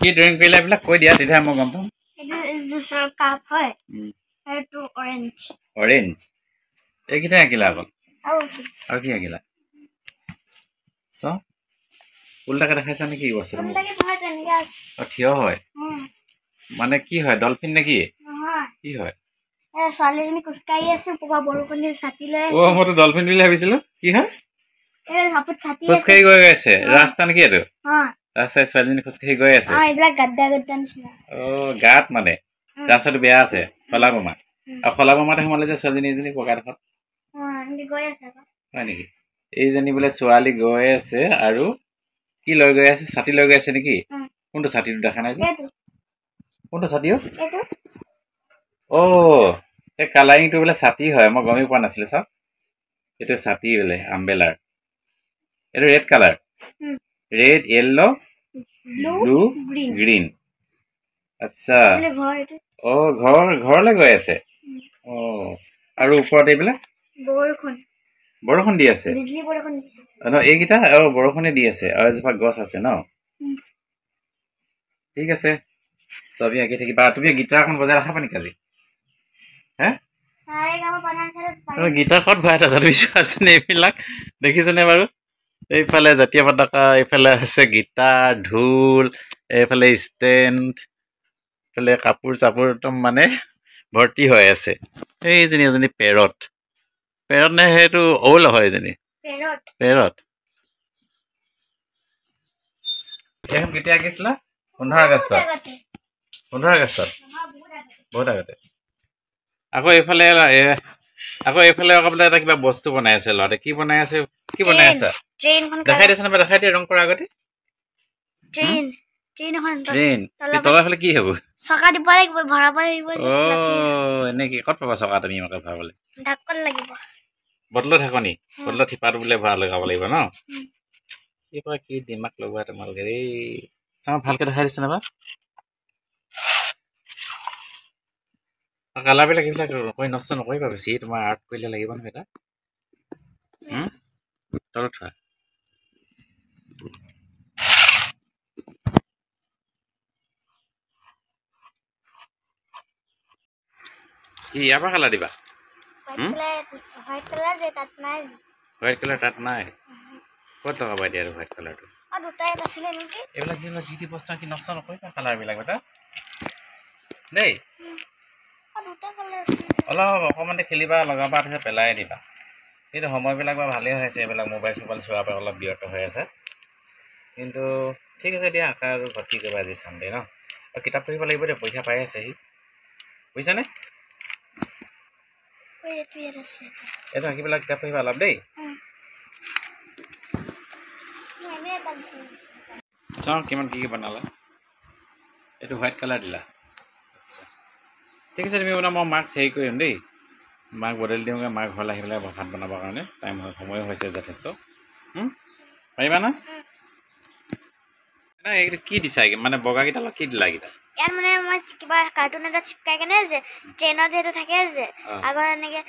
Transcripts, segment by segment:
কি ড্ৰয়িং কৰিলে এইবিলাক কৈ দিয়া তেতিয়াহে মই গম পাম এইটো জুচৰ কাপ হয় এইটো অৰেঞ্জ অৰেঞ্জ এইকেইটা আঁকিলা অকল আৰু কি আঁকিলা চ উল্টাকে দেখাইছা নেকি বস্তুটো উল্টাকে নহয় তেনেকে আছে থিয় হয় মানে কি হয় ডলফিন নেকি নহয় কি হয় ছোৱালীজনী খোজকাঢ়ি আছে পুৱা বৰষুণ দি ছাতি লৈ মইতো ডলফিন বুলি ভাবিছিলো কি হয় ছাতি খোজকাঢ়ি গৈ আছে ৰাস্তা নেকি এইটো ৰাস্তাই ছোৱালীজনী খোজকাঢ়ি গৈ আছে এইবিলাক গাদ্দা গাদ্দা নিচিনা গাত মানে ৰাস্তাটো বেয়া আছে খলাবমা আৰু খলাবমাতে সোমালে যে ছোৱালীজনী এজনী পকাডোখৰত হয় নেকি এইজনী বোলে ছোৱালী গৈ আছে আৰু কি লৈ গৈ আছে ছাতি লৈ গৈ আছে নেকি কোনটো ছাতিটো দেখা নাই যে কোনটো ছাতিও এই কালাৰিংটো বোলে ছাতি হয় মই গমেই পোৱা নাছিলো চাওক এইটো ছাতি বোলে আমবেলাৰ এইটো red colour red yellow blue green আচ্ছা ঘৰলৈ গৈ আছে আৰু ওপৰত এইবিলাক বৰষুণ দি আছে এইকেইটা বৰষুণে দি আছে আৰু এজোপা গছ আছে ন ঠিক আছে ছবি আঁকি থাকিবা তুমি গীটাৰখন বজাই ৰাখাবা নেকি আজি গীটাৰ ক'ত ভৰাই আছা তুমি চোৱাচোন এইবিলাক দেখিছেনে বাৰু এইফালে জাতীয় পতাকা এইফালে আছে গীটাৰ ঢোল এইফালে ষ্টেণ্ড এইফালে কাপোৰ চাপোৰ একদম মানে ভৰ্তি হৈ আছে এইজনী এজনী পেৰট নে সেইটো ঔল হয় এজনী পেৰট এইখন কেতিয়া আঁকিছিলা 15 আগষ্টত বহুত আগতে আকৌ এইফালে আকৌ বোলে এটা কিবা বস্তু বনাই আছে ল'ৰাতে কি বনাই আছে দেখাই দিছে নে দেখাই দিয়ে ৰং কৰা আগতে তলৰ ফালে কি হ'ব চকা দিব লাগিব ভৰাব লাগিব এনেকে ক'ত পাবা চকা তুমি আমাকে ভৰাবলৈ ঢাকন লাগিব বটলত ঢাকনি বটলত ঠিপাটো বোলে ভৰা লগাব লাগিব ন কি দিমাগ লগোৱা তোমালোকে এই চাওঁ ভালকে দেখাই দিছে নাবা কালাৰবিলাক এইবিলাক নষ্ট নকৰিবা বেছি তোমাৰ আৰ্ট কৰিলে লাগিব নহয় এটা তলত থোৱা কি ইয়াৰ পৰা কালাৰ দিবা হোৱাইট কালাৰ তাত নাই ক'ত লগাবা এতিয়া আৰু হোৱাইট কালাৰটো এইবিলাক যি টি বস্তু কি নষ্ট নকৰিবা কালাৰবিলাক এটা দেই অলপ অকণমানতে খেলিবা লগাবা তাৰপিছত পেলাই দিবা কিন্তু সময়বিলাক বাৰু ভালেই হৈ আছে এইবিলাক মোবাইল চোবাইল চোৱাৰ পৰা অলপ বিৰত হৈ আছে কিন্তু ঠিক আছে এতিয়া আঁকা আৰু ভৰ্তি কৰিবা আজি চানডে ন আৰু কিতাপ পঢ়িব লাগিব দেই পৰীক্ষা পাই আছেহি বুজিছানে এইটো আঁকিবিলাক কিতাপ পঢ়িবা অলপ দেই চাওঁ কিমান কি বনালা এইটো হোৱাইট কালাৰ দিলা আচ্ছা ঠিক আছে তুমি মানে মই মাৰ্কছ হেৰি কৰিম দেই মাক বদলি দিওঁগৈ মাক ঘৰলৈ আহি পেলাই ভাত বনাবৰ কাৰণে টাইম সময় হৈছে যথেষ্ট পাৰিবা না এইটো কি দিছা মানে বগাকেইটা কি দিলা এইকেইটা ইয়াত মানে মই কিবা কাৰ্টুন এটা চিপকাই কেনে যে ট্ৰেইনত যেটো থাকে যে আগৰ এনেকে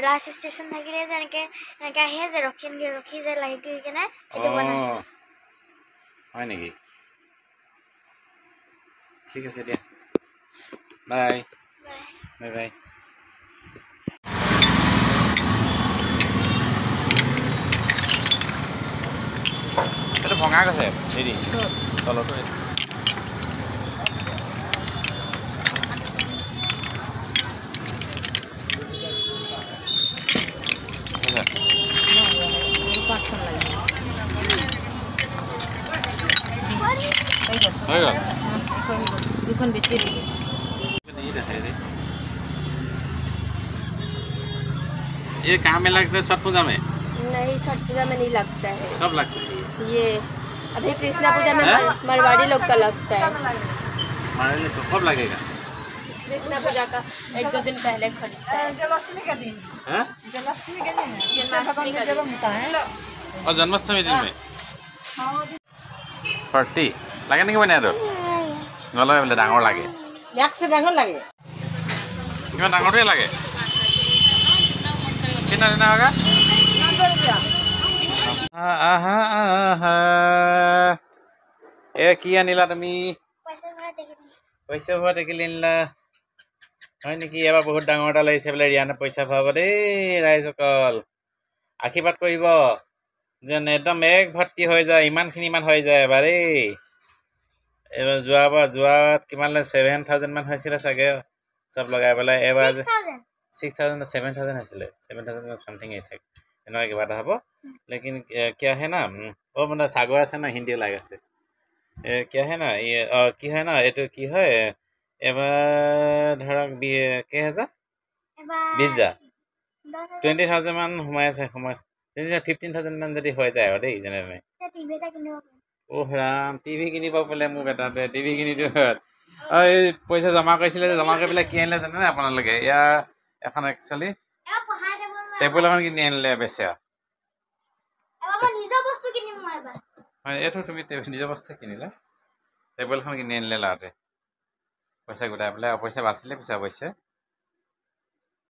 লাষ্ট ষ্টেচন থাকিলে যে এনেকে আহে যে ৰখি যায় লাগি কেনে সেইটো বনাইছো হয় নেকি ঠিক আছে দিয়া বাই বাই বাই এইটো ভঙা গৈছে হেৰি তলতো দুখন বেছি ये कहाँ में लगता है छठ पूजा में नहीं छठ पूजा में नहीं लगता है कब लगता है ये अभी कृष्णा पूजा में मरवाड़ी लोग का लगता है तो कब लगेगा कृष्णा पूजा का 1-2 दिन पहले खरीदता है जन्माष्टमी का दिन और जन्माष्टमी दिन में पार्टी लगे नहीं बना तो नलगे बोले डांगर लगे याक से डांगर लगे कितना डांगरटे लगे कितना देना होगा কি আনিলা তুমি পইচা ভৰা টেকেলি আনিলা হয় নেকি এবাৰ বহুত ডাঙৰ এটা লাগিছে বোলে ৰিয়ানে পইচা ভৰাব দেই ৰাইজসকল আশীৰ্বাদ কৰিব যেন একদম এক ভৰ্তি হৈ যায় ইমান হৈ যায় এবাৰ দেই এইবাৰ যোৱাত কিমান 7,000 মান হৈছিলে চাগে চব লগাই পেলাই এবাৰ 6,000 7,000 হৈছিলে 7,000 সামথিং হৈছে এনেকুৱা কিবা এটা হ'ব লেকিন क्या है ना वो মানে সাগৰ আছে না হিন্দী লাগ আছে क्या है ना ये কি হয় না এইটো কি হয় এবাৰ ধৰক কেইহাজাৰ 20,000 20,000 মান সোমাই 15,000 মান যদি হৈ যায় আৰু দেই যেনে ৰাম টিভি কিনিব বোলে মোক এটাতে টিভি কিনি দিওঁ এই পইচা জমা কৰিছিলে জমা কৰি পেলাই কি আনিলে জানেনে আপোনালোকে ইয়াৰ এখন একচুৱেলি টেবুল এখন কিনি আনিলে বেচা এইটো তুমি নিজৰ বস্তু কিনিলা টেবুল এখন কিনি আনিলে ল'ৰাটোৱে পইচা গোটাই পেলাই পইচা বাচিলে পিছে অৱশ্যে